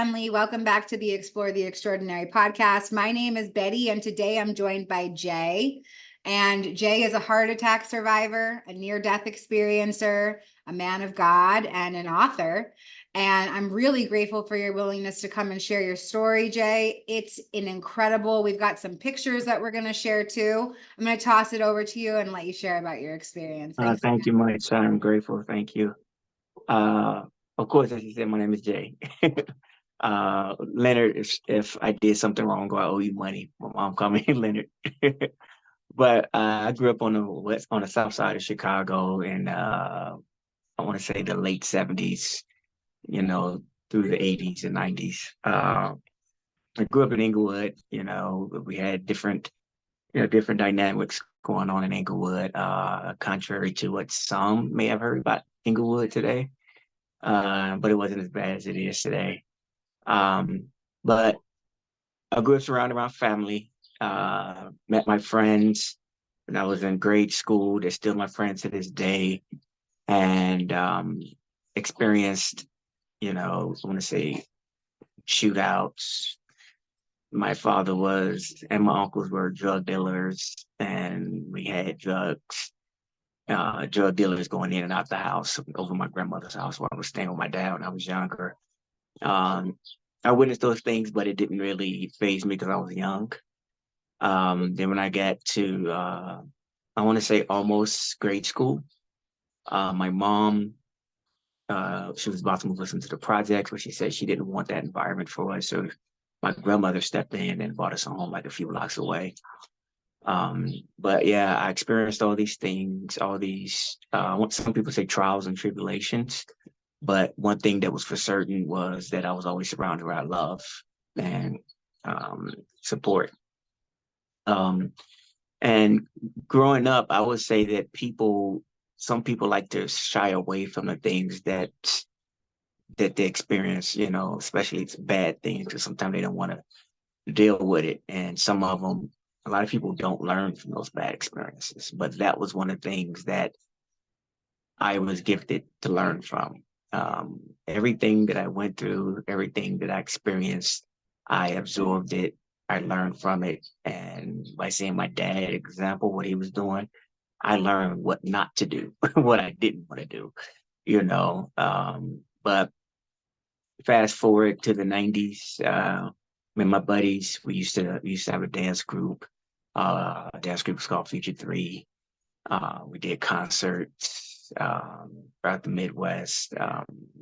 family. Welcome back to the Explore the Extraordinary podcast. My name is Betty, and today I'm joined by Jay. And Jay is a heart attack survivor, a near-death experiencer, a man of God, and an author. And I'm really grateful for your willingness to come and share your story, Jay. It's we've got some pictures that we're going to share too. I'm going to toss it over to you and let you share about your experience. Thank you much. I'm grateful. Thank you. Of course, as you said, my name is Jay. Leonard, if I did something wrong or I owe you money, my mom called me Leonard. But I grew up on the south side of Chicago in I want to say the late 70s, through the 80s and 90s. I grew up in Englewood. We had different dynamics going on in Englewood, contrary to what some may have heard about Englewood today. But it wasn't as bad as it is today. But I grew up surrounded by family, met my friends when I was in grade school. They're still my friends to this day, and experienced, I want to say, shootouts. My father and my uncles were drug dealers, and we had drug dealers going in and out the house over my grandmother's house while I was staying with my dad when I was younger. I witnessed those things, but it didn't really faze me because I was young. Then when I got to, I want to say almost grade school, my mom, she was about to move us into the projects, but she said she didn't want that environment for us. So my grandmother stepped in and brought us home like a few blocks away. But yeah, I experienced all these things, all these, some people say trials and tribulations, but one thing that was for certain was that I was always surrounded by love and support. And growing up, I would say that some people like to shy away from the things that they experience, especially it's bad things, because sometimes they don't want to deal with it. And some of them, a lot of people don't learn from those bad experiences, but that was one of the things that I was gifted to learn from. Everything that I went through, everything that I experienced, I absorbed it, I learned from it. And by seeing my dad example, what he was doing, I learned what not to do, what I didn't want to do, but fast forward to the 90s, me and my buddies, we used to have a dance group. Dance group was called Future 3. We did concerts throughout the Midwest.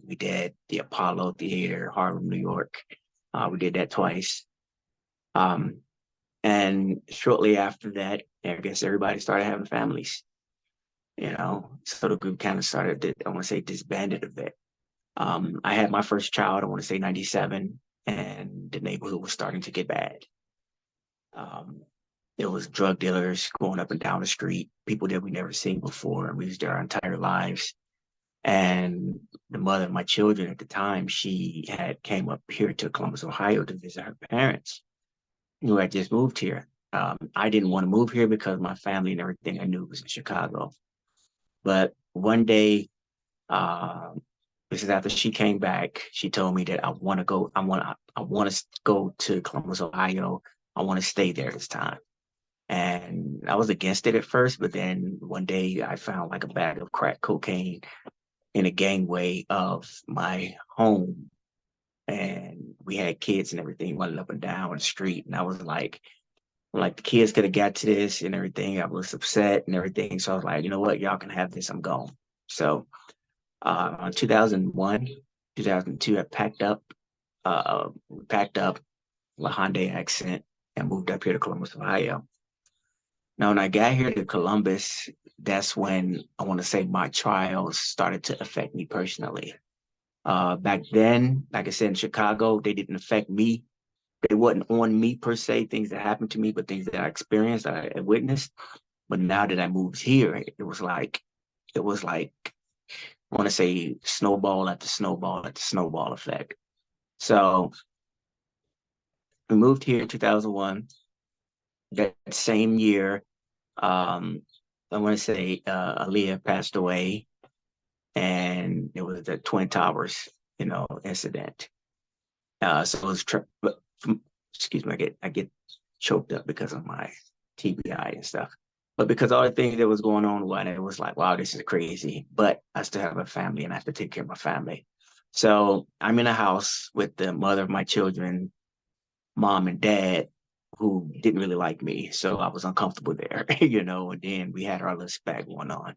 We did the Apollo Theater, Harlem, New York. We did that twice. And shortly after that, I guess everybody started having families, so the group kind of started, I want to say, disbanded a bit. I had my first child, I want to say 97, and the neighborhood was starting to get bad. It was drug dealers going up and down the street, people that we never seen before, and we was there our entire lives. And the mother of my children at the time, she had came up here to Columbus, Ohio to visit her parents who had just moved here. I didn't want to move here because my family and everything I knew was in Chicago. But one day, this is after she came back, she told me that I want to go to Columbus, Ohio. I want to stay there this time. And I was against it at first, but then one day I found like a bag of crack cocaine in a gangway of my home. And we had kids and everything running up and down the street. And I was like the kids could have got to this and everything. I was upset and everything. So I was like, you know what, y'all can have this, I'm gone. So in 2001, 2002, I packed up a Hyundai Accent and moved up here to Columbus, Ohio. Now, when I got here to Columbus, that's when I want to say my trials started to affect me personally. Back then, like I said, in Chicago, they didn't affect me. They wasn't on me per se, things that happened to me, but things that I experienced, I witnessed. But now that I moved here, it was like, I want to say snowball after snowball after snowball effect. So we moved here in 2001. That same year, I want to say Aaliyah passed away, and it was the Twin Towers, incident. So it was, excuse me, I get choked up because of my TBI and stuff. But because all the things that was going on, it was like, wow, this is crazy. But I still have a family and I have to take care of my family. So I'm in a house with the mother of my children, mom and dad, who didn't really like me. So I was uncomfortable there, and then we had our little spat going on.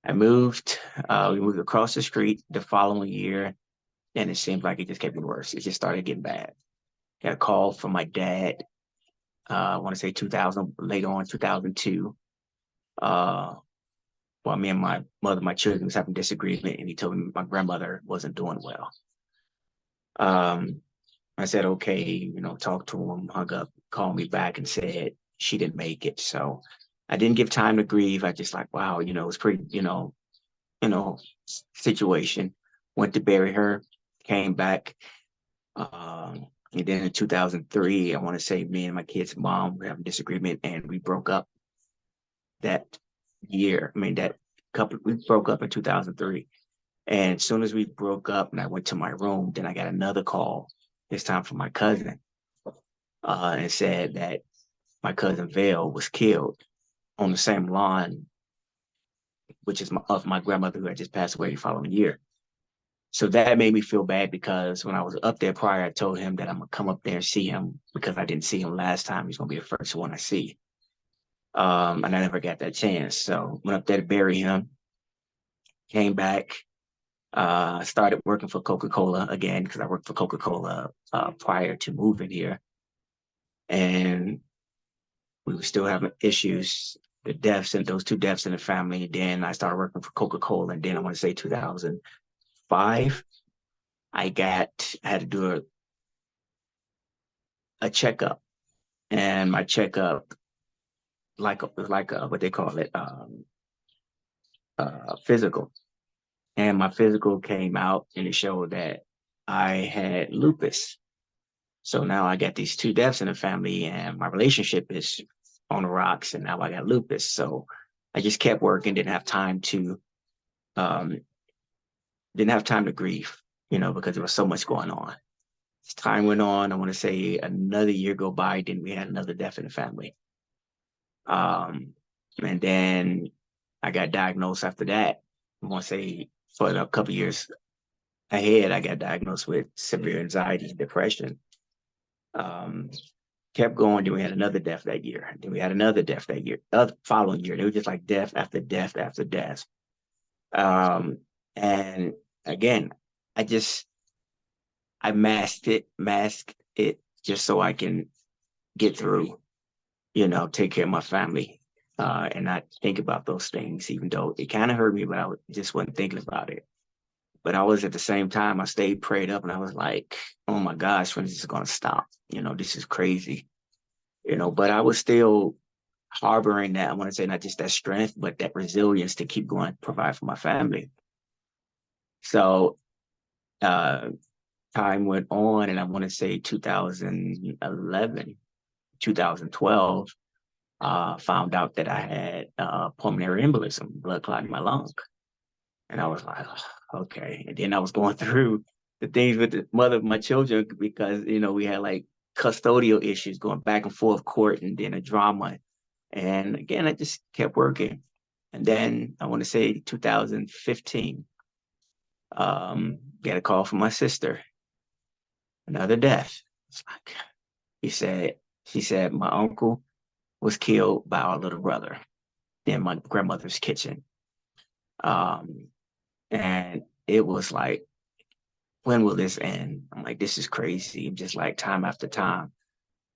We moved across the street the following year, and it seemed like it just kept getting worse. It just started getting bad. Got a call from my dad, I want to say 2000, later on 2002. While me and my mother, my children was having disagreement, and he told me my grandmother wasn't doing well. I said, okay, talk to him, hung up, called me back and said she didn't make it. So I didn't give time to grieve. I just like, wow, it's pretty, situation. Went to bury her, came back. And then in 2003, I want to say me and my kid's mom were having disagreement and we broke up that year. We broke up in 2003. And as soon as we broke up and I went to my room, then I got another call, this time from my cousin, and said that my cousin Vale was killed on the same lawn, which is of my grandmother who had just passed away the following year. So that made me feel bad because when I was up there prior, I told him that I'm gonna come up there and see him because I didn't see him last time. He's gonna be the first one I see. And I never got that chance. So went up there to bury him, came back, started working for Coca-Cola again because I worked for Coca-Cola prior to moving here. And we were still having issues, those two deaths in the family. And then I started working for Coca-Cola. And then I want to say 2005, I had to do a checkup. And my checkup, was like what they call it, physical. And my physical came out and it showed that I had lupus. So now I got these two deaths in the family and my relationship is on the rocks and now I got lupus. So I just kept working, um, didn't have time to grieve, because there was so much going on. As time went on, I want to say another year go by, then we had another death in the family. And then I got diagnosed after that. I want to say for a couple years ahead, I got diagnosed with severe anxiety and depression. Kept going. Then we had another death that year. Then we had another death that year. Following year, they were just like death after death after death. And again, I masked it just so I can get through, take care of my family, and not think about those things, even though it kind of hurt me, but I just wasn't thinking about it. But I was at the same time, I stayed prayed up and I was like, oh my gosh, when is this going to stop? This is crazy, but I was still harboring that. I want to say not just that strength, but that resilience to keep going, provide for my family. So time went on and I want to say 2011, 2012, found out that I had pulmonary embolism, blood clot in my lung. And I was like, oh, okay. And then I was going through the things with the mother of my children because, we had like custodial issues going back and forth court and then a drama. And again, I just kept working. And then I want to say 2015, get a call from my sister, another death. It's like, she said, my uncle was killed by our little brother in my grandmother's kitchen. And it was like, when will this end? I'm like, this is crazy. Just like time after time,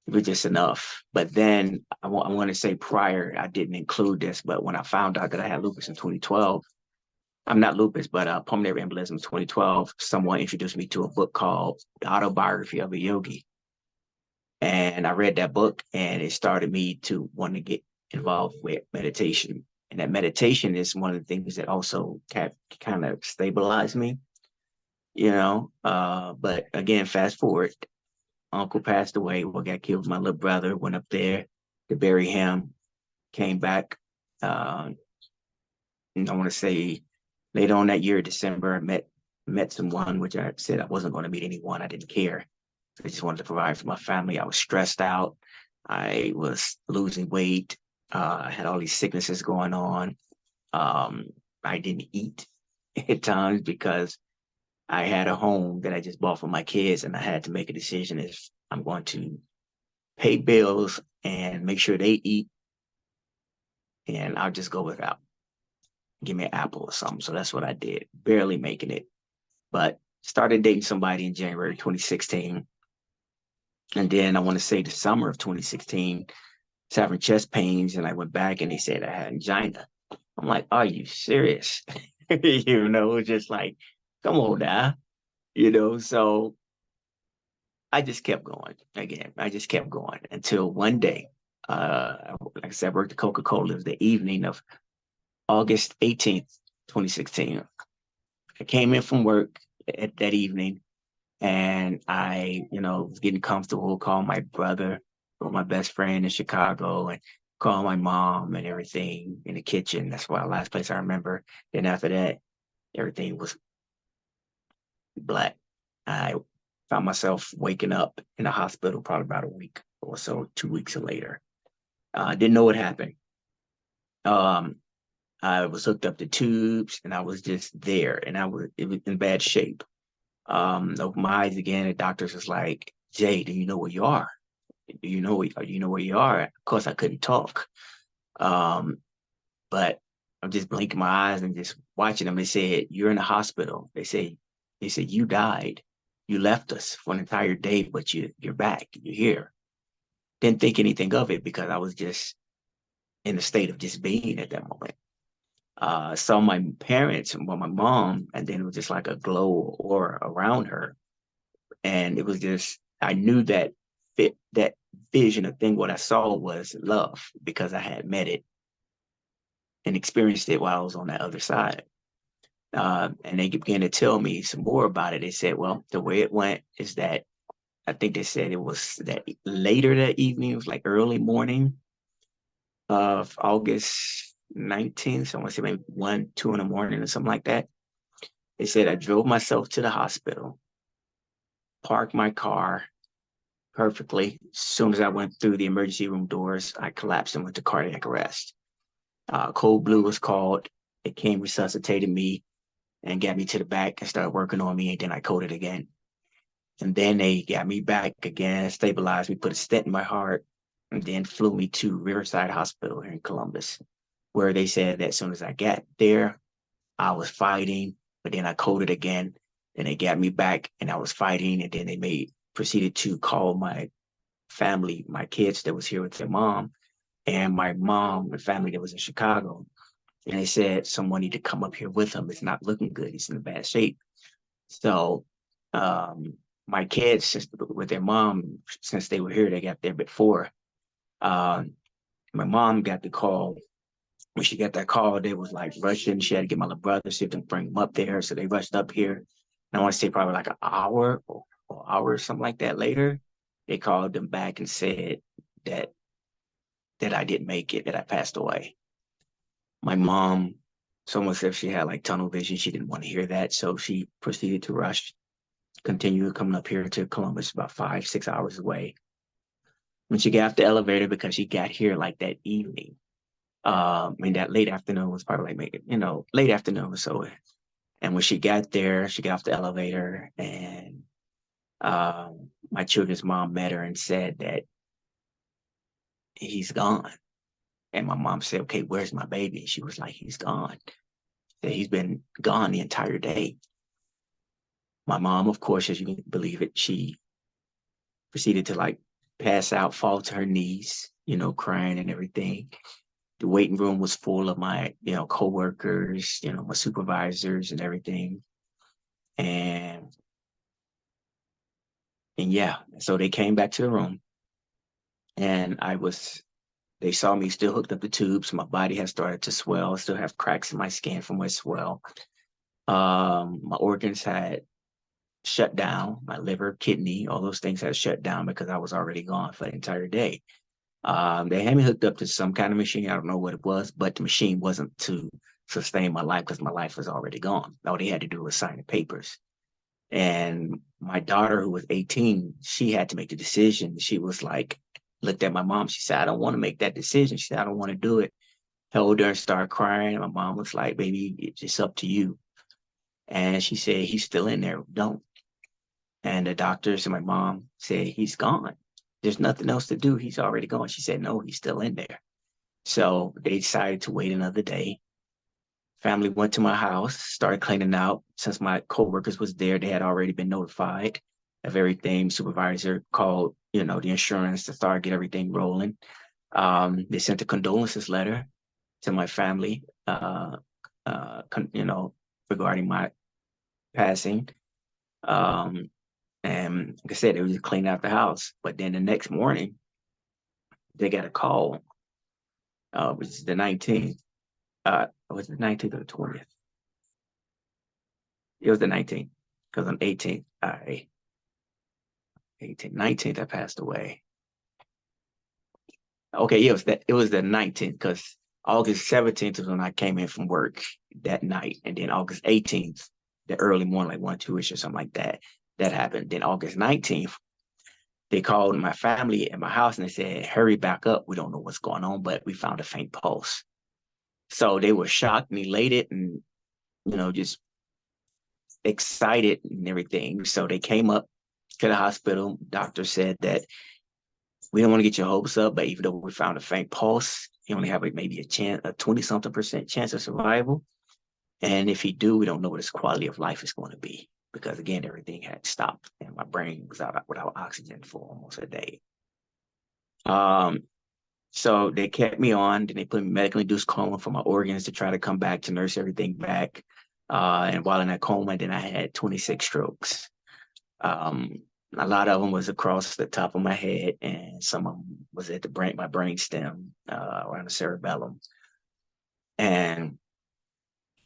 it was just enough. But then I want to say prior, I didn't include this, but when I found out that I had lupus in 2012, I'm not lupus, but pulmonary embolism in 2012, someone introduced me to a book called The Autobiography of a Yogi. And I read that book and it started me to want to get involved with meditation. And that meditation is one of the things that also kind of stabilized me, But again, fast forward, uncle passed away, got killed with my little brother, went up there to bury him, came back. And I want to say later on that year, December, I met someone, which I said I wasn't going to meet anyone. I didn't care. I just wanted to provide for my family. I was stressed out. I was losing weight. I had all these sicknesses going on. I didn't eat at times because I had a home that I just bought for my kids, and I had to make a decision if I'm going to pay bills and make sure they eat, and I'll just go without. Give me an apple or something. So that's what I did, barely making it. But started dating somebody in January 2016. And then I want to say the summer of 2016, I was having chest pains, and I went back and they said I had angina. I'm like, are you serious? Just like, come on now, so I just kept going again. I just kept going until one day, like I said, I worked at Coca-Cola. It was the evening of August 18th, 2016. I came in from work at that evening, and I, was getting comfortable, called my brother or my best friend in Chicago, and called my mom and everything in the kitchen. That's why the last place I remember. Then after that, everything was black. I found myself waking up in the hospital probably about a week or so, 2 weeks later. I didn't know what happened. I was hooked up to tubes, and I was just there, and it was in bad shape. Opened my eyes again. The doctors was like, "Jay, do you know where you are? Do you know where you are?" Of course, I couldn't talk. But I'm just blinking my eyes and just watching them. They said, "You're in the hospital." They said, "You died. You left us for an entire day, but you're back. You're here." Didn't think anything of it because I was just in a state of just being at that moment. Saw my parents, well, my mom, and then it was just like a glow aura around her. And it was just, I knew that vision of thing, what I saw was love because I had met it and experienced it while I was on that other side. And they began to tell me some more about it. They said, well, the way it went is that I think they said it was that later that evening, it was like early morning of August 19th. So I want to say maybe 1, 2 in the morning or something like that. They said I drove myself to the hospital, parked my car perfectly. As soon as I went through the emergency room doors, I collapsed and went to cardiac arrest. Cold Blue was called. It came, resuscitated me, and got me to the back and started working on me. And then I coded again. And then they got me back again, stabilized me, put a stent in my heart, and then flew me to Riverside Hospital here in Columbus, where they said that as soon as I got there, I was fighting, but then I coded again. Then they got me back and I was fighting. And then they proceeded to call my family, my kids that was here with their mom, and my mom and family that was in Chicago. And they said someone need to come up here with him. It's not looking good. He's in bad shape. So my kids, with their mom, since they were here, they got there before. My mom got the call. When she got that call, they was like rushing. She had to get my little brother, see if they bring him up there. So they rushed up here. And I want to say probably like an hour or hour or something like that later, they called them back and said that I didn't make it, that I passed away. My mom, someone said she had like tunnel vision. She didn't want to hear that. So she proceeded to rush, continue coming up here to Columbus, about 5, 6 hours away. When she got off the elevator, because she got here like that evening, that late afternoon was probably like, late afternoon or so. And when she got there, she got off the elevator, and my children's mom met her and said that he's gone. And my mom said, okay, where's my baby? She was like, he's gone. He's been gone the entire day. My mom, of course, as you can believe it, she proceeded to like pass out, fall to her knees, crying and everything. The waiting room was full of my, coworkers, my supervisors and everything. And yeah, so they came back to the room, and they saw me still hooked up to tubes. My body has started to swell. I still have cracks in my skin from where it swelled. My organs had shut down. My liver, kidney, all those things had shut down because I was already gone for the entire day. They had me hooked up to some kind of machine. I don't know what it was, but the machine wasn't to sustain my life because my life was already gone. All they had to do was sign the papers. And my daughter, who was 18, she had to make the decision. She was like, looked at my mom. She said, I don't want to make that decision. She said, I don't want to do it. Held her and started crying. And my mom was like, baby, it's just up to you. And she said, he's still in there. Don't. And the doctors and my mom said, he's gone. There's nothing else to do. He's already gone. She said, no, he's still in there. So they decided to wait another day. Family went to my house, started cleaning out. Since my coworkers was there, they had already been notified of everything. Supervisor called, the insurance to start get everything rolling. They sent a condolences letter to my family, regarding my passing. And like I said, they were just cleaning out the house. But then the next morning, they got a call, which is the 19th. Was it the 19th or the 20th? It was the 19th because on 18th, 19th, I passed away. Okay, yeah, it was the 19th because August 17th was when I came in from work that night. And then August 18th, the early morning, like 1, 2-ish or something like that, that happened. Then August 19th, they called my family at my house and they said, hurry back up. We don't know what's going on, but we found a faint pulse. So they were shocked and elated and, just excited and everything. So they came up to the hospital. Doctor said that we don't want to get your hopes up, but even though we found a faint pulse, you only have maybe a 20-something% chance of survival. And if you do, we don't know what his quality of life is going to be because, again, everything had stopped and my brain was without oxygen for almost a day. So they kept me on. Then they put me medically induced coma for my organs to try to come back to nurse everything back. And while in that coma, then I had 26 strokes. A lot of them was across the top of my head, and some of them was at my brain stem, around the cerebellum. And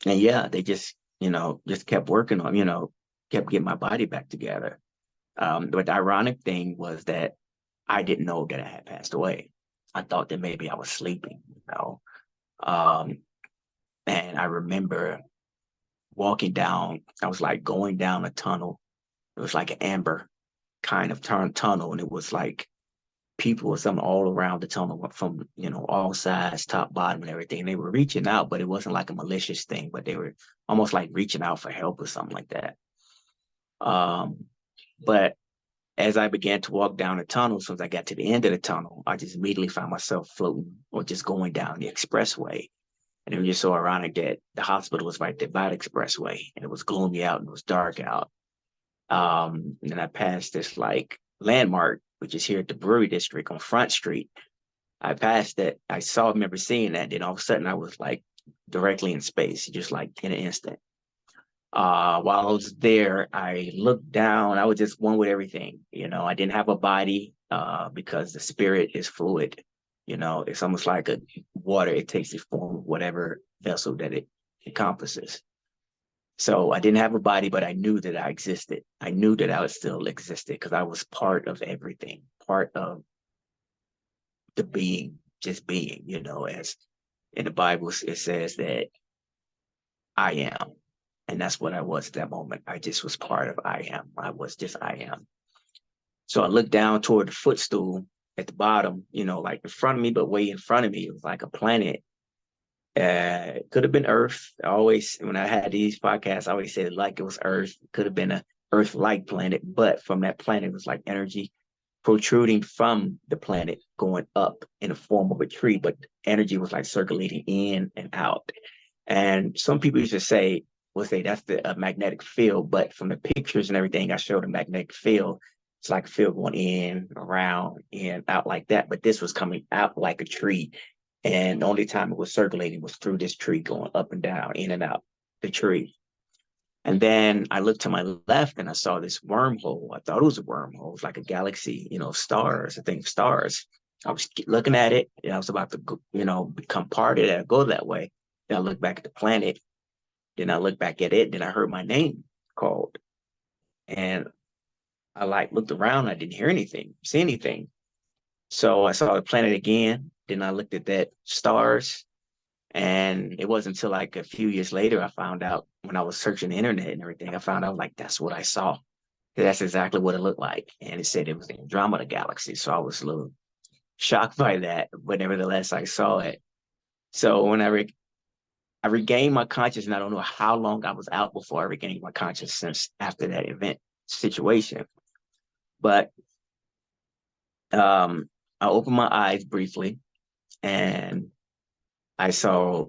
yeah, they just kept working on, kept getting my body back together. But the ironic thing was that I didn't know that I had passed away. I thought that maybe I was sleeping. And I remember walking down. I was like going down a tunnel. It was like an amber kind of tunnel, and it was like people or something all around the tunnel from all sides, top, bottom, and everything. They were reaching out, but it wasn't like a malicious thing, but they were almost like reaching out for help or something like that. But as I began to walk down the tunnel, as soon as I got to the end of the tunnel, I just immediately found myself floating or just going down the expressway. And it was just so ironic that the hospital was right there by the expressway, and it was gloomy out and it was dark out. And then I passed this like landmark, which is here at the Brewery District on Front Street. I passed that. I remember seeing that. Then all of a sudden I was like directly in space, just like in an instant. While I was there, I looked down. I was just one with everything. I didn't have a body because the spirit is fluid. It's almost like a water. It takes the form of whatever vessel that it encompasses. So I didn't have a body, but I knew that I existed. I knew that I still existed because I was part of everything, part of the being, just being, as in the Bible, it says that I am. And that's what I was at that moment. I just was part of I am. I was just I am. So I looked down toward the footstool at the bottom, like in front of me, but way in front of me, it was like a planet. It could have been Earth. When I had these podcasts, I always said like it was Earth. It could have been a Earth-like planet, but from that planet, it was like energy protruding from the planet, going up in the form of a tree, but energy was like circulating in and out. And some people used to will say that's the magnetic field, but from the pictures and everything, I showed a magnetic field. It's like a field going in, around, in, out like that. But this was coming out like a tree. And the only time it was circulating was through this tree, going up and down, in and out the tree. And then I looked to my left and I saw this wormhole. I thought it was a wormhole. It was like a galaxy, stars, I think stars. I was looking at it and I was about to, become part of that, go that way. Then I looked back at the planet. Then I looked back at it. Then I heard my name called. And I looked around. I didn't hear anything, see anything. So I saw the planet again. Then I looked at that stars. And it wasn't until like a few years later I found out, when I was searching the internet and everything, I found out like that's what I saw. That's exactly what it looked like. And it said it was the Andromeda galaxy. So I was a little shocked by that, but nevertheless I saw it. So when I regained my consciousness, and I don't know how long I was out before I regained my consciousness after that event situation. But I opened my eyes briefly, and I saw,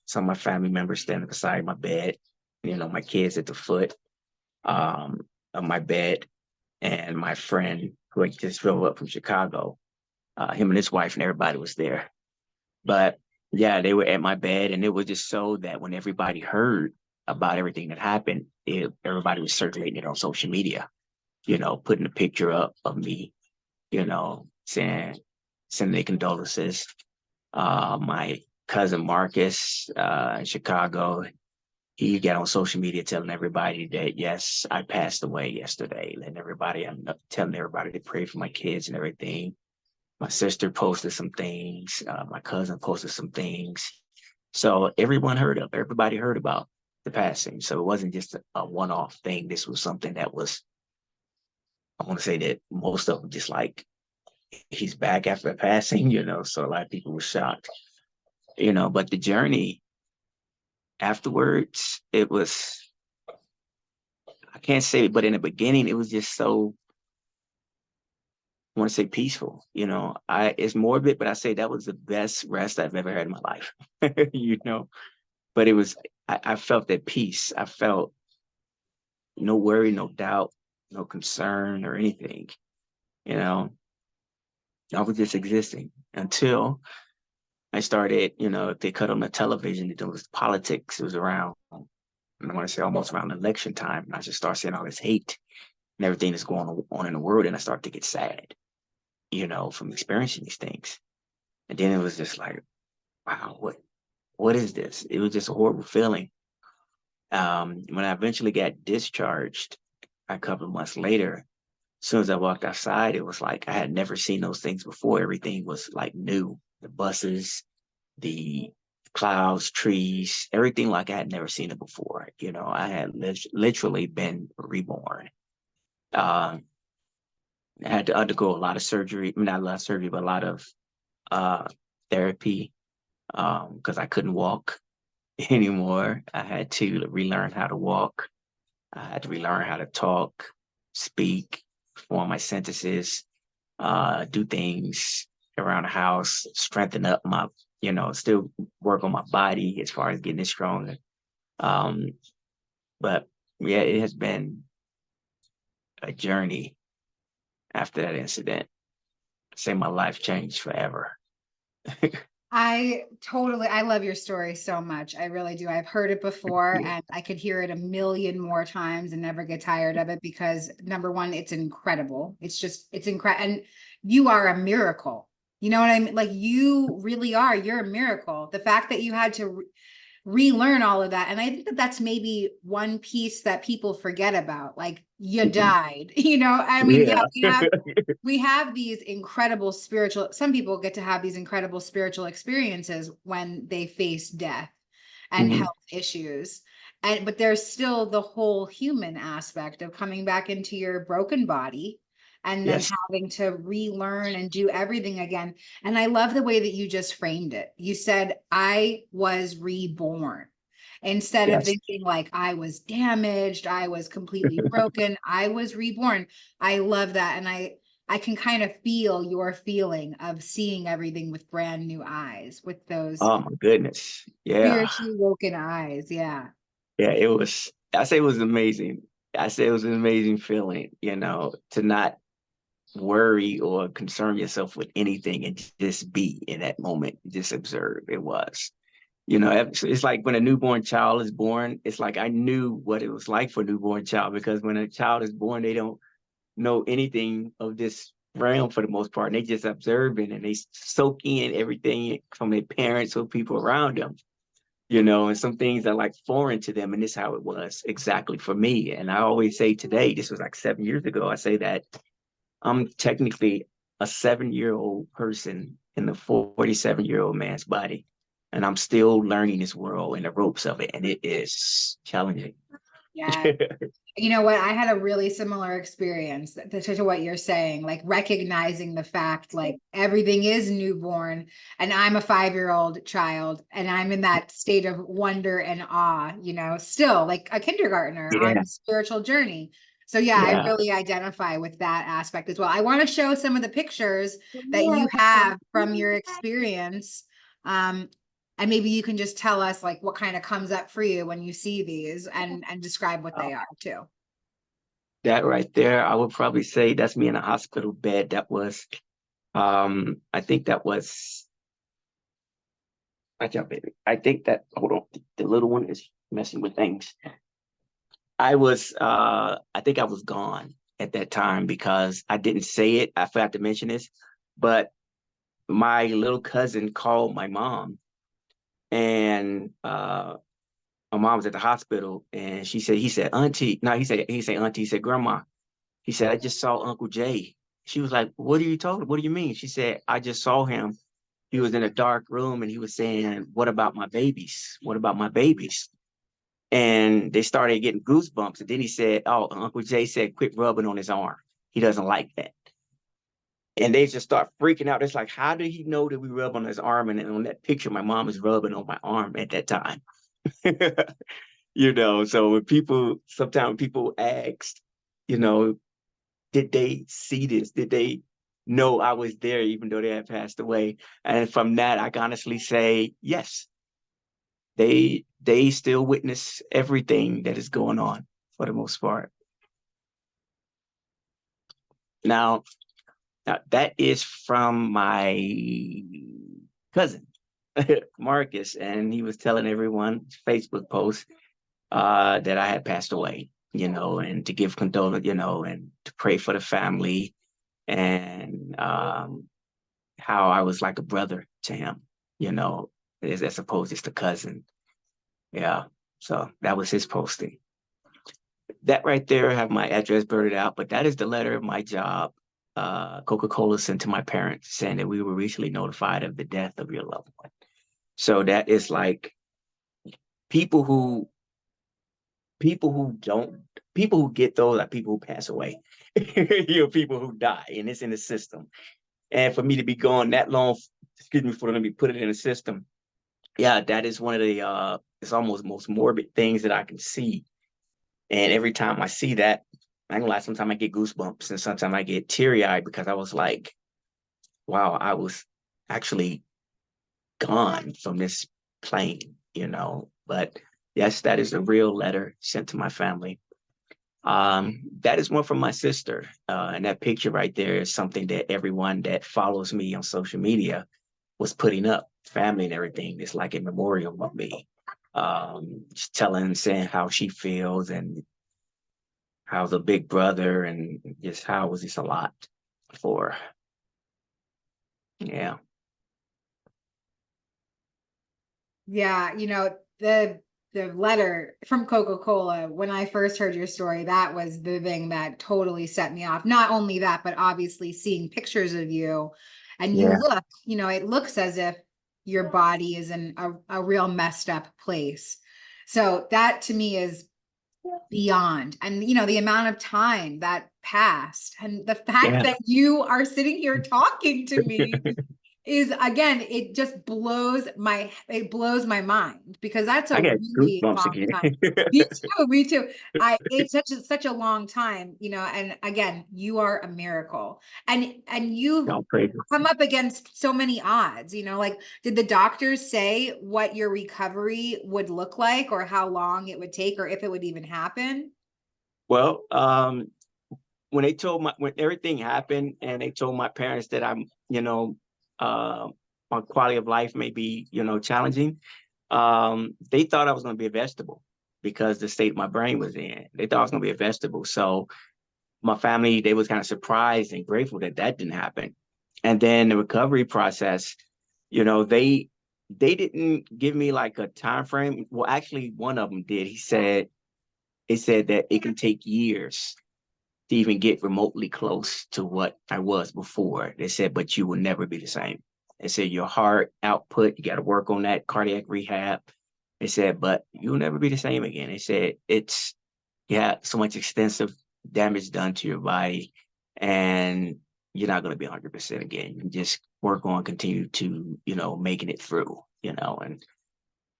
some of my family members standing beside my bed, my kids at the foot of my bed, and my friend who had just drove up from Chicago, him and his wife, and everybody was there. But yeah, they were at my bed, and it was just so that when everybody heard about everything that happened, everybody was circulating it on social media, putting a picture up of me, sending their condolences. My cousin Marcus in Chicago, he got on social media telling everybody that, yes, I passed away yesterday. I'm telling everybody to pray for my kids and everything. My sister posted some things. My cousin posted some things. So everybody heard about the passing. So it wasn't just a one-off thing. This was something that was, I want to say that most of them just like, he's back after the passing, so a lot of people were shocked, but the journey afterwards, it was, I can't say, but in the beginning, it was just so, I want to say peaceful, it's morbid, but I say that was the best rest I've ever had in my life, but it was, I felt that peace. I felt no worry, no doubt, no concern or anything, I was just existing until I started, if they cut on the television, it was politics. It was around, I want to say almost around election time. And I just started seeing all this hate and everything that's going on in the world. And I started to get sad, from experiencing these things. And then it was just like, wow, what is this? It was just a horrible feeling. When I eventually got discharged a couple of months later, as soon as I walked outside, it was like I had never seen those things before. Everything was like new. The buses, the clouds, trees, everything like I had never seen it before. I had literally been reborn. I had to undergo a lot of surgery, not a lot of surgery, but a lot of therapy because I couldn't walk anymore. I had to relearn how to walk. I had to relearn how to talk, speak, form my sentences, do things around the house, strengthen up my, still work on my body as far as getting it stronger. But yeah, it has been a journey after that incident. I say my life changed forever. I love your story so much. I really do. I've heard it before Yeah. and I could hear it a million more times and never get tired of it because number one, it's incredible. It's incredible. And you are a miracle. You know what I mean? Like you really are. You're a miracle. The fact that you had to relearn all of that. And I think that that's maybe one piece that people forget about. Like you died, I mean, yeah, Yeah. we have these incredible spiritual, some people get to have these incredible spiritual experiences when they face death and Mhm. health issues. But there's still the whole human aspect of coming back into your broken body and then Yes. having to relearn and do everything again. And I love the way that you just framed it. You said, I was reborn. Instead of Yes. thinking like I was damaged, I was completely broken, I was reborn. I love that. And I can kind of feel your feeling of seeing everything with brand new eyes, with those Oh my goodness. Yeah. spiritually woken eyes. Yeah. Yeah. I say it was amazing. I say it was an amazing feeling, to not worry or concern yourself with anything and just be in that moment, just observe. It was, it's like when a newborn child is born, it's like I knew what it was like for a newborn child because when a child is born, they don't know anything of this realm for the most part. And they just observe it and they soak in everything from their parents or people around them, and some things are like foreign to them. And this is how it was exactly for me. And I always say today, this was like 7 years ago, I say that I'm technically a 7-year-old person in the 47-year-old man's body. and I'm still learning this world and the ropes of it, and it is challenging. Yeah. You know what? I had a really similar experience to what you're saying, like recognizing the fact like everything is newborn, and I'm a 5-year-old child, and I'm in that state of wonder and awe, still like a kindergartner on Yeah, a spiritual journey. So yeah, I yeah. really identify with that aspect as well. I want to show some of the pictures that you have from your experience. And maybe you can just tell us like what kind of comes up for you when you see these and describe what they are too. That right there, I would probably say that's me in a hospital bed. That was, I think that was, watch out, baby. I think that, hold on, the little one is messing with things. I think I was gone at that time because I didn't say it. I forgot to mention this, but my little cousin called my mom, and my mom was at the hospital, and he said, Auntie, no, he said, Auntie, he said, Grandma. He said, I just saw Uncle Jay. She was like, what are you talking? What do you mean? She said, I just saw him. He was in a dark room and he was saying, what about my babies? What about my babies? And they started getting goosebumps. And then he said, oh, Uncle Jay said, quit rubbing on his arm. He doesn't like that. And they just start freaking out. It's like, how did he know that we rub on his arm? And then on that picture, my mom is rubbing on my arm at that time. So sometimes people ask, you know, did they see this? Did they know I was there even though they had passed away? And from that, I can honestly say, yes, they still witness everything that is going on for the most part. Now, that is from my cousin, Marcus, and he was telling everyone, Facebook post, that I had passed away, and to give condolence, and to pray for the family, and how I was like a brother to him, as opposed to just a cousin. Yeah. So that was his posting. That right there, I have my address blurted out, but that is the letter of my job. Coca-Cola sent to my parents saying that we were recently notified of the death of your loved one. So that is like people who don't people who get those are people who pass away. People who die, and it's in the system. And for me to be gone that long, excuse me, for them to be put it in the system, yeah, that is one of the it's almost most morbid things that I can see. And every time I see that, I ain't gonna lie, sometimes I get goosebumps and sometimes I get teary-eyed because I was like, wow, I was actually gone from this plane. But yes, that is a real letter sent to my family. That is one from my sister. And that picture right there is something that everyone that follows me on social media was putting up, family and everything. It's like a memorial of me. Just saying how she feels and how the big brother and just how it was just a lot for, yeah. Yeah, the letter from Coca-Cola, when I first heard your story, that was the thing that totally set me off. Not only that, but obviously seeing pictures of you and Yeah. it looks as if your body is in a real messed up place. So that to me is beyond. And the amount of time that passed and the fact Yeah. that you are sitting here talking to me is, again, it blows my mind, because that's a I got really goosebumps long again. time. Me too. It's such a long time, and again, you are a miracle. And you've No, praise. come up against so many odds, like, did the doctors say what your recovery would look like, or how long it would take, or if it would even happen? Well, when everything happened and they told my parents that uh, my quality of life may be, challenging, they thought I was going to be a vegetable because the state my brain was in. They thought I was going to be a vegetable. So my family, they was kind of surprised and grateful that that didn't happen. And then the recovery process, they didn't give me like a time frame. Well, actually, one of them did. It said that it can take years to even get remotely close to what I was before. They said, but you will never be the same. They said your heart output, you got to work on that cardiac rehab. They said, but you'll never be the same again. They said you have so much extensive damage done to your body, and you're not going to be 100% again. You just work on, continue to, making it through, and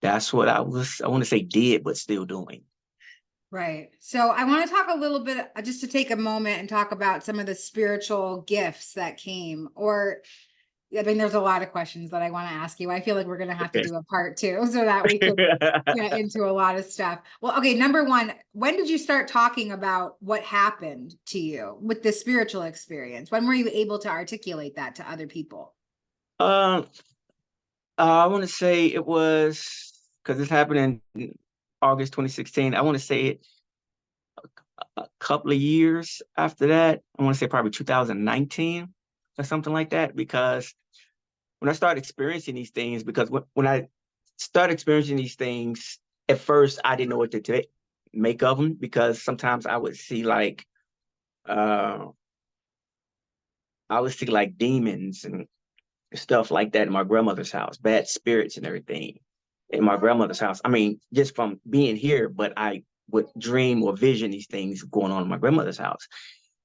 that's what I want to say did, but still doing. Right. So I want to talk a little bit, just to take a moment and talk about some of the spiritual gifts that came, there's a lot of questions that I want to ask you. I feel like we're going to have to do a part 2 so that we can get into a lot of stuff. Well, okay. Number one, when did you start talking about what happened to you with the spiritual experience? When were you able to articulate that to other people? I want to say it was, because this happened in August 2016. I want to say it a couple of years after that. I want to say probably 2019 or something like that, because when I started experiencing these things, because when I started experiencing these things, at first I didn't know what to make of them, because sometimes I would see like demons and stuff like that in my grandmother's house, bad spirits and everything in my grandmother's house. I mean, just from being here, but I would dream or vision these things going on in my grandmother's house.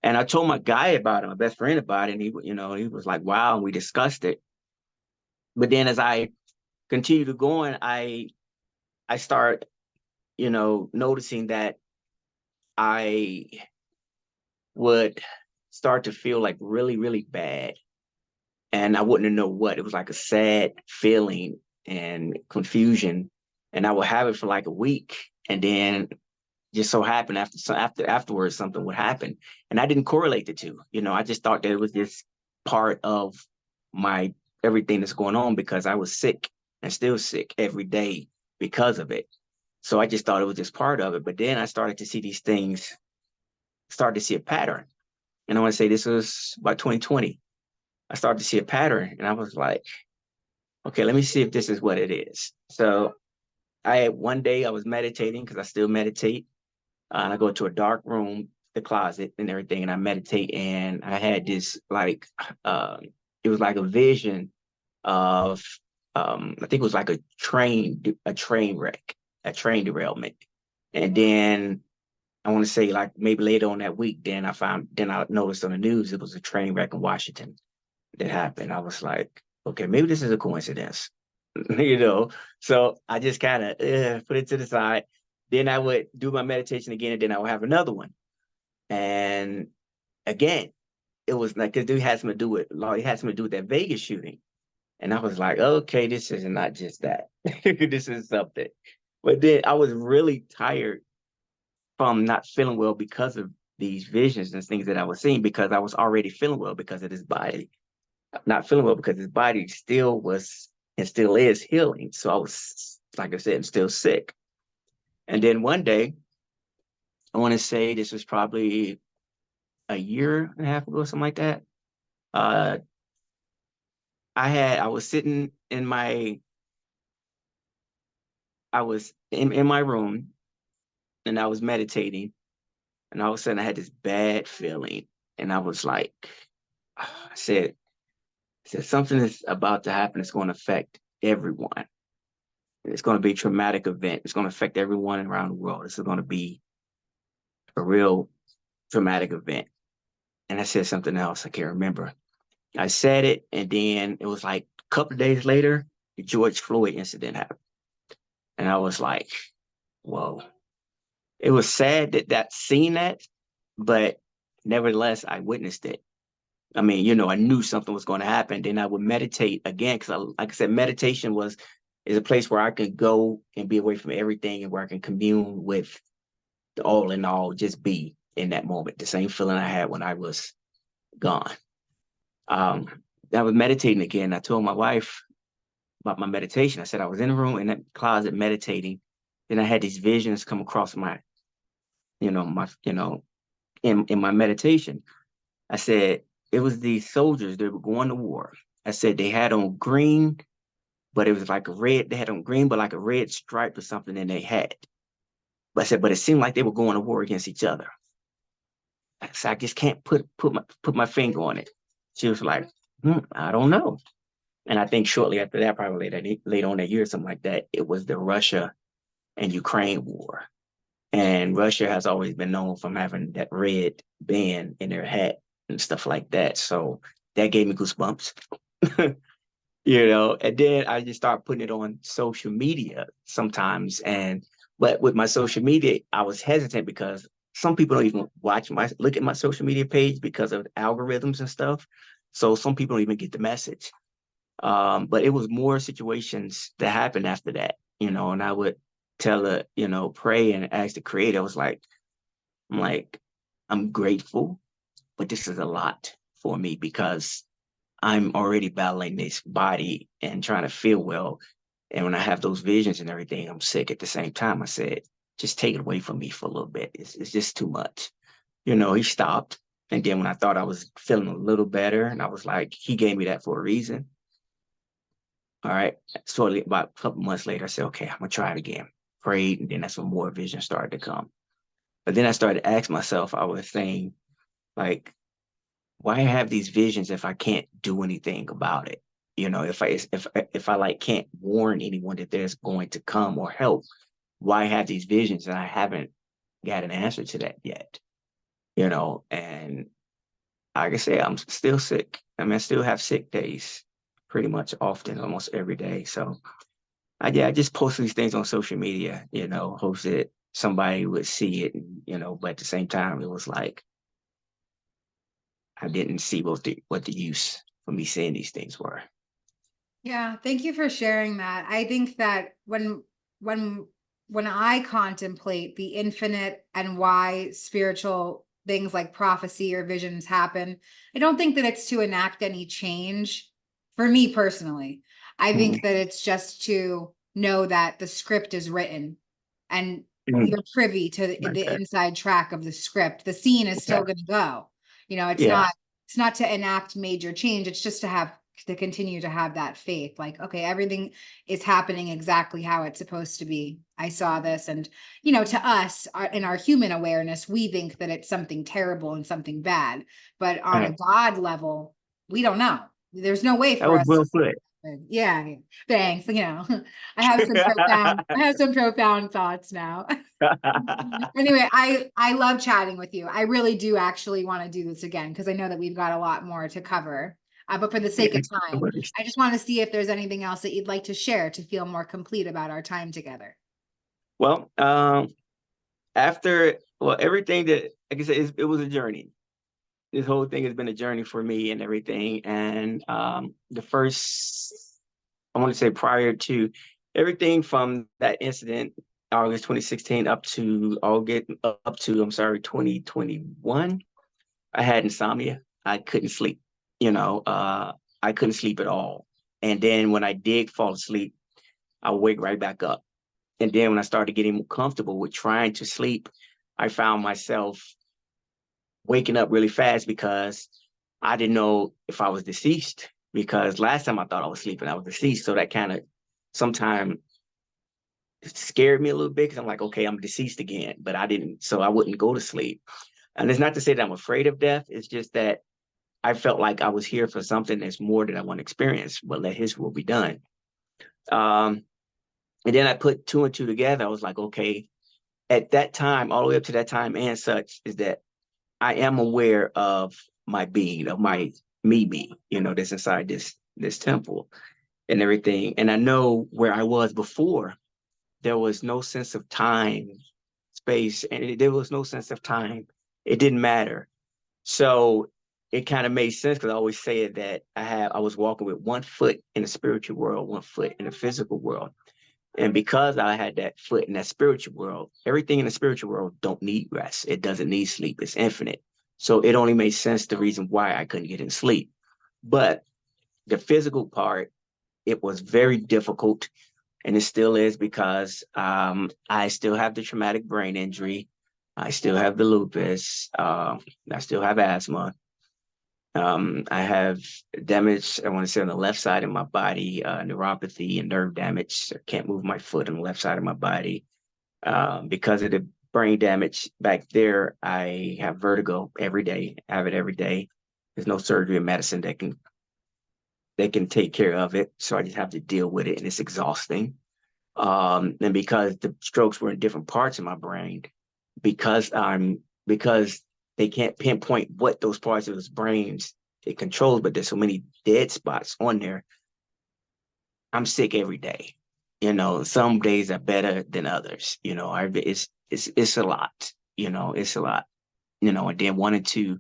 And I told my guy about it, my best friend about it, and he was like, wow, and we discussed it. But then as I continue to go on, I start, noticing that I would start to feel like really, really bad. And I wouldn't know what. It was like a sad feeling and confusion. And I would have it for like a week. And then just so happened afterwards, something would happen. And I didn't correlate the two. I just thought that it was just part of my everything that's going on, because I was sick and still sick every day because of it. So I just thought it was just part of it. But then I started to see these things, started to see a pattern. And I want to say this was about 2020. I started to see a pattern, and I was like, okay, let me see if this is what it is. So one day I was meditating, because I still meditate. And I go to a dark room, the closet and everything, and I meditate. And I had this it was like a vision of, I think it was like a train wreck, a train derailment. And then I want to say like maybe later on that week, then I noticed on the news, it was a train wreck in Washington that happened. I was like, okay, maybe this is a coincidence, So I just kind of put it to the side. Then I would do my meditation again, and then I would have another one. And again, it was like, it had something to do with that Vegas shooting. And I was like, okay, this is not just that. This is something. But then I was really tired from not feeling well because of these visions and things that I was seeing, because I was already feeling well because of this body. Not feeling well because his body still was and still is healing. So I was, like I said, still sick. And then one day, I want to say this was probably a year and a half ago, something like that. I was sitting in my room, and I was meditating, and all of a sudden I had this bad feeling, and I was like, I said something is about to happen. It's going to affect everyone. It's going to be a traumatic event. It's going to affect everyone around the world. This is going to be a real traumatic event. And I said something else. I can't remember. I said it, and then it was like a couple of days later, the George Floyd incident happened. And I was like, whoa. It was sad that seeing that, but nevertheless, I witnessed it. I mean, I knew something was going to happen. Then I would meditate again, because like I said, meditation is a place where I can go and be away from everything, and where I can commune with the all in all, just be in that moment. The same feeling I had when I was gone. I was meditating again. I told my wife about my meditation. I said I was in a room in that closet meditating. Then I had these visions come across in my meditation. I said it was these soldiers that were going to war. I said they had on green, but it was like a red. They had on green, but like a red stripe or something in their hat. But I said, but it seemed like they were going to war against each other. I said, I just can't put my finger on it. She was like, I don't know. And I think shortly after that, probably later on that year, something like that, it was the Russia and Ukraine war. And Russia has always been known from having that red band in their hat and stuff like that. So that gave me goosebumps. And then I just started putting it on social media sometimes. But with my social media, I was hesitant because some people don't even look at my social media page because of algorithms and stuff. So some people don't even get the message. But it was more situations that happened after that, and I would tell her, pray and ask the creator. I'm like, I'm grateful, but this is a lot for me because I'm already battling this body and trying to feel well. And when I have those visions and everything, I'm sick at the same time. I said, just take it away from me for a little bit. It's just too much. He stopped. And then when I thought I was feeling a little better, and I was like, he gave me that for a reason. All right. So about a couple months later, I said, okay, I'm going to try it again. Prayed. And then that's when more visions started to come. But then I started to ask myself, I was saying, like, why have these visions if I can't do anything about it? If I like can't warn anyone that there's going to come or help, why have these visions? And I haven't got an answer to that yet. And like I said, I'm still sick. I mean, I still have sick days pretty much often, almost every day. So I just post these things on social media, hopes that somebody would see it, but at the same time, it was like, I didn't see what the use for me saying these things were. Yeah, thank you for sharing that. I think that when when I contemplate the infinite and why spiritual things like prophecy or visions happen, I don't think that it's to enact any change for me personally. I think that it's just to know that the script is written and Mm-hmm. you're privy to the Okay. inside track of the script. The scene is still Okay. going to go. It's Yeah. not to enact major change. It's just to continue to have that faith, like, okay, everything is happening exactly how it's supposed to be. I saw this. And to us, in our human awareness, we think that it's something terrible and something bad, but on a Right. God level, we don't know. There's no way That for was us to well see put. it. Yeah, thanks. I have some profound thoughts now. Anyway, I love chatting with you. I really do actually want to do this again because I know that we've got a lot more to cover. But for the sake of time, I just want to see if there's anything else that you'd like to share to feel more complete about our time together. Well, everything that, like I said, it was a journey. This whole thing has been a journey for me and everything. And the first, I want to say prior to everything from that incident, August 2016 up to 2021, I had insomnia. I couldn't sleep, I couldn't sleep at all. And then when I did fall asleep, I would wake right back up. And then when I started getting more comfortable with trying to sleep, I found myself waking up really fast because I didn't know if I was deceased. Because last time I thought I was sleeping, I was deceased. So that kind of sometimes scared me a little bit because I'm like, okay, I'm deceased again. But I didn't, so I wouldn't go to sleep. And it's not to say that I'm afraid of death. It's just that I felt like I was here for something that's more than I want to experience, but let his will be done. Um, and then I put two and two together. I was like, okay, at that time, all the way up to that time and such, is that I am aware of my being, of my me, that's inside this temple and everything. And I know where I was before. There was no sense of time, space, and there was no sense of time. It didn't matter. So it kind of made sense because I always said that I was walking with one foot in the spiritual world, one foot in the physical world. And because I had that foot in that spiritual world, everything in the spiritual world don't need rest. It doesn't need sleep. It's infinite. So it only made sense the reason why I couldn't get in sleep. But the physical part, it was very difficult. And it still is because I still have the traumatic brain injury. I still have the lupus. I still have asthma. I have damage, I want to say on the left side of my body, neuropathy and nerve damage. I can't move my foot on the left side of my body. Because of the brain damage back there, I have vertigo every day. I have it every day. There's no surgery or medicine they can take care of it. So I just have to deal with it, and it's exhausting. And because the strokes were in different parts of my brain, because because they can't pinpoint what those parts of his brains it controls, but there's so many dead spots on there. I'm sick every day. Some days are better than others. It's a lot. It's a lot. And then wanting to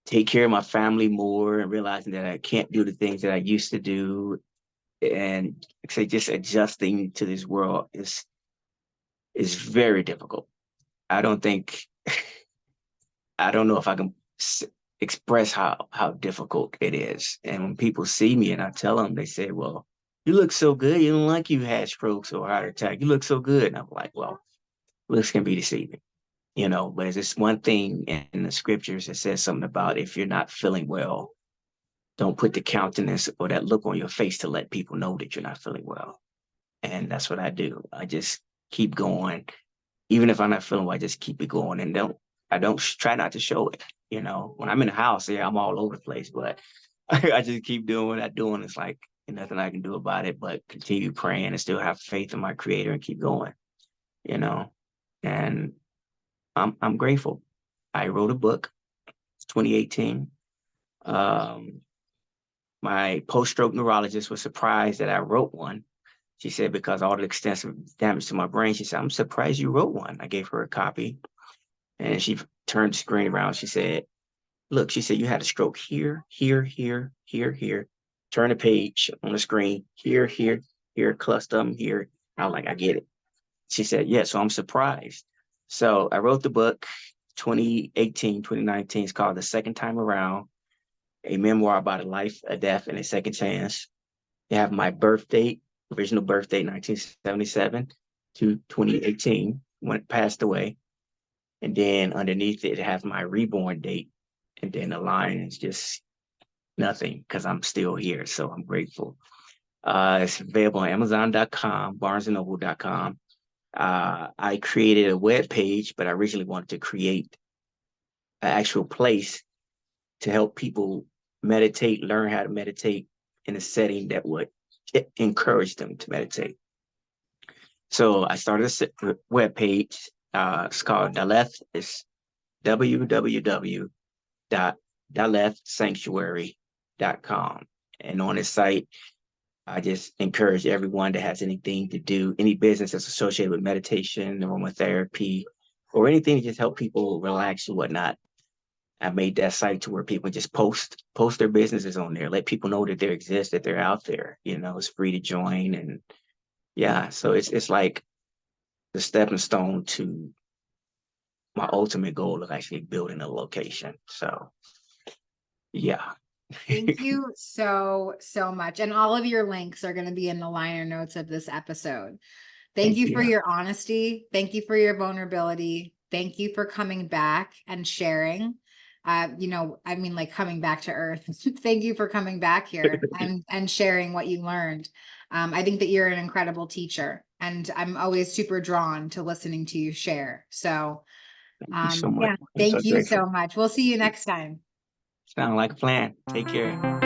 take care of my family more and realizing that I can't do the things that I used to do, and say just adjusting to this world is very difficult. I don't think I don't know if I can express how difficult it is. And when people see me and I tell them, they say, "Well, you look so good. You don't like you had strokes or heart attack. You look so good." And I'm like, "Well, looks can be deceiving, But there's this one thing in the scriptures that says something about if you're not feeling well, don't put the countenance or that look on your face to let people know that you're not feeling well." And that's what I do. I just keep going. Even if I'm not feeling well, I just keep it going and I don't try not to show it. When I'm in the house, yeah, I'm all over the place, but I just keep doing what I'm doing. It's like nothing I can do about it, but continue praying and still have faith in my creator and keep going, and I'm grateful. I wrote a book. It's 2018. My post-stroke neurologist was surprised that I wrote one. She said, because all the extensive damage to my brain, she said, "I'm surprised you wrote one." I gave her a copy, and she turned the screen around. She said, "Look," she said, "you had a stroke here, here, here, here, here. Turn the page on the screen, here, here, here, cluster them here." I was like, "I get it." She said, "Yeah, so I'm surprised." So I wrote the book 2018, 2019. It's called The Second Time Around, a memoir about a life, a death, and a second chance. You have my birth date, original birth date, 1977 to 2018, when it passed away. And then underneath it has my reborn date. And then the line is just nothing because I'm still here. So I'm grateful. It's available on Amazon.com, BarnesandNoble.com. I created a web page, but I originally wanted to create an actual place to help people meditate, learn how to meditate in a setting that would encourage them to meditate. So I started a web page. It's called Daleth. It's www.DalethSanctuary.com. And on this site, I just encourage everyone that has anything to do, any business that's associated with meditation, aromatherapy, or anything to just help people relax and whatnot. I made that site to where people just post their businesses on there, let people know that they exist, that they're out there. It's free to join. And yeah, so it's like the stepping stone to my ultimate goal of actually building a location. So yeah. Thank you so, so much. And all of your links are going to be in the liner notes of this episode. Thank you for your honesty. Thank you for your vulnerability. Thank you for coming back and sharing. Like coming back to earth. Thank you for coming back here and sharing what you learned. I think that you're an incredible teacher, and I'm always super drawn to listening to you share. So, Thank you so much. yeah, I'm so thank you grateful. so much. We'll see you next time. Sound like a plan. Take care.